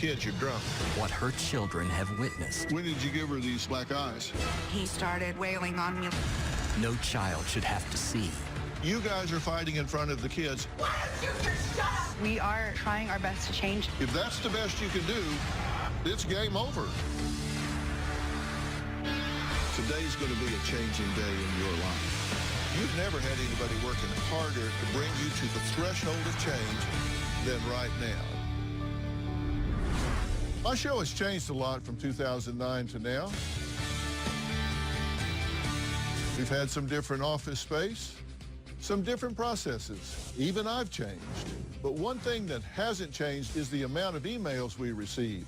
kids you're drunk. What her children have witnessed. When did you give her these black eyes? He started wailing on me. No child should have to see. You guys are fighting in front of the kids. Why don't you just shut up? We are trying our best to change. If that's the best you can do, it's game over. Today's going to be a changing day in your life. You've never had anybody working harder to bring you to the threshold of change than right now. My show has changed a lot from 2009 to now. We've had some different office space, some different processes. Even I've changed. But one thing that hasn't changed is the amount of emails we receive.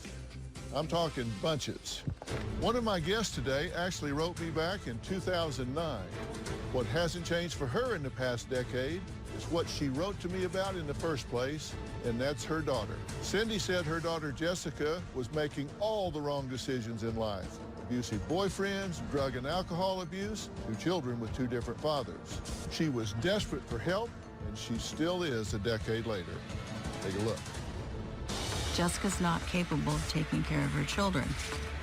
I'm talking bunches. One of my guests today actually wrote me back in 2009. What hasn't changed for her in the past decade is what she wrote to me about in the first place, and that's her daughter. Cindy said her daughter Jessica was making all the wrong decisions in life. Abusive boyfriends, drug and alcohol abuse, 2 children with 2 different fathers. She was desperate for help, and she still is a decade later. Take a look. Jessica's not capable of taking care of her children.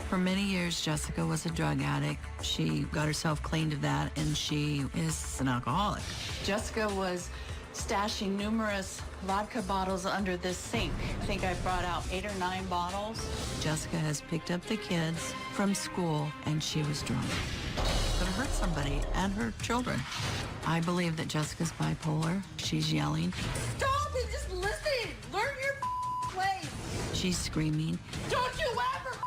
For many years, Jessica was a drug addict. She got herself clean of that, and she is an alcoholic. Jessica was stashing numerous vodka bottles under this sink. I think I brought out 8 or 9 bottles. Jessica has picked up the kids from school, and she was drunk. Could have hurt somebody and her children. I believe that Jessica's bipolar. She's yelling. Stop and just listen. Learn your ways. She's screaming. Don't you ever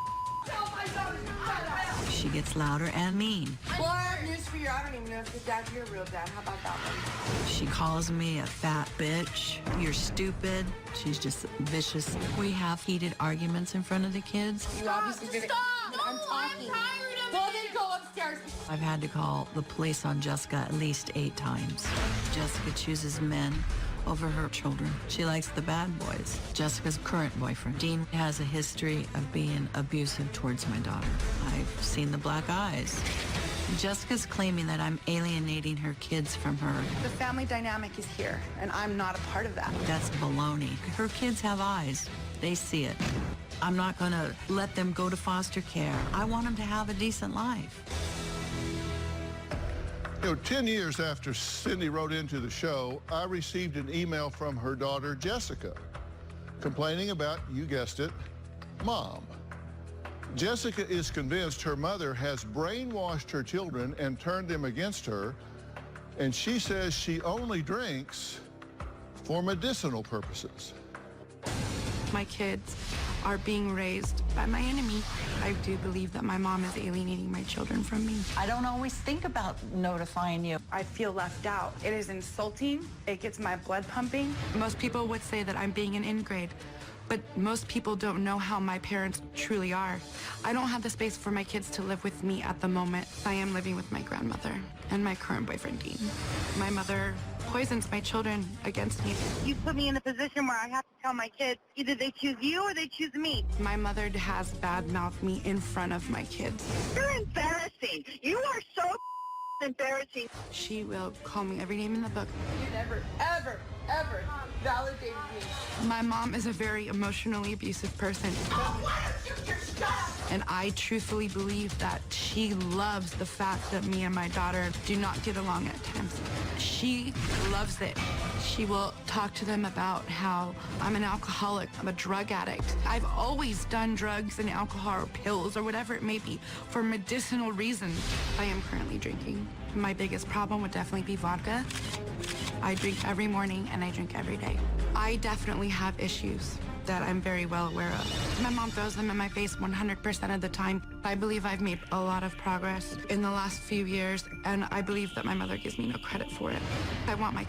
tell my daughter to shut up. She gets louder and mean. Well, I have news for you. I don't even know if your dad's your real dad. How about that one? She calls me a fat bitch. You're stupid. She's just vicious. We have heated arguments in front of the kids. You obviously didn't. Stop! No, I'm talking. I'm tired of Well, it. then go upstairs. I've had to call the police on Jessica at least 8 times. Jessica chooses men over her children. She likes the bad boys. Jessica's current boyfriend, Dean, has a history of being abusive towards my daughter. I've seen the black eyes. Jessica's claiming that I'm alienating her kids from her. The family dynamic is here, and I'm not a part of that. That's baloney. Her kids have eyes. They see it. I'm not going to let them go to foster care. I want them to have a decent life. You know, 10 years after Cindy wrote into the show, I received an email from her daughter, Jessica, complaining about, you guessed it, Mom. Jessica is convinced her mother has brainwashed her children and turned them against her, and she says she only drinks for medicinal purposes. My kids are being raised by my enemy. I do believe that my mom is alienating my children from me. I don't always think about notifying you. I feel left out. It is insulting. It gets my blood pumping. Most people would say that I'm being an ingrate, but most people don't know how my parents truly are. I don't have the space for my kids to live with me at the moment. I am living with my grandmother and my current boyfriend, Dean. My mother poisons my children against me. You put me in a position where I have to tell my kids either they choose you or they choose me. My mother has bad-mouthed me in front of my kids. You're embarrassing. You are so embarrassing. She will call me every name in the book. You never, ever, ever validated me. My mom is a very emotionally abusive person. Oh, why don't you just shut up? And I truthfully believe that she loves the fact that me and my daughter do not get along at times. She loves it. She will talk to them about how I'm an alcoholic, I'm a drug addict. I've always done drugs and alcohol or pills or whatever it may be for medicinal reasons. I am currently drinking. My biggest problem would definitely be vodka. I drink every morning and I drink every day. I definitely have issues that I'm very well aware of. My mom throws them in my face 100% of the time. I believe I've made a lot of progress in the last few years, and I believe that my mother gives me no credit for it. I want my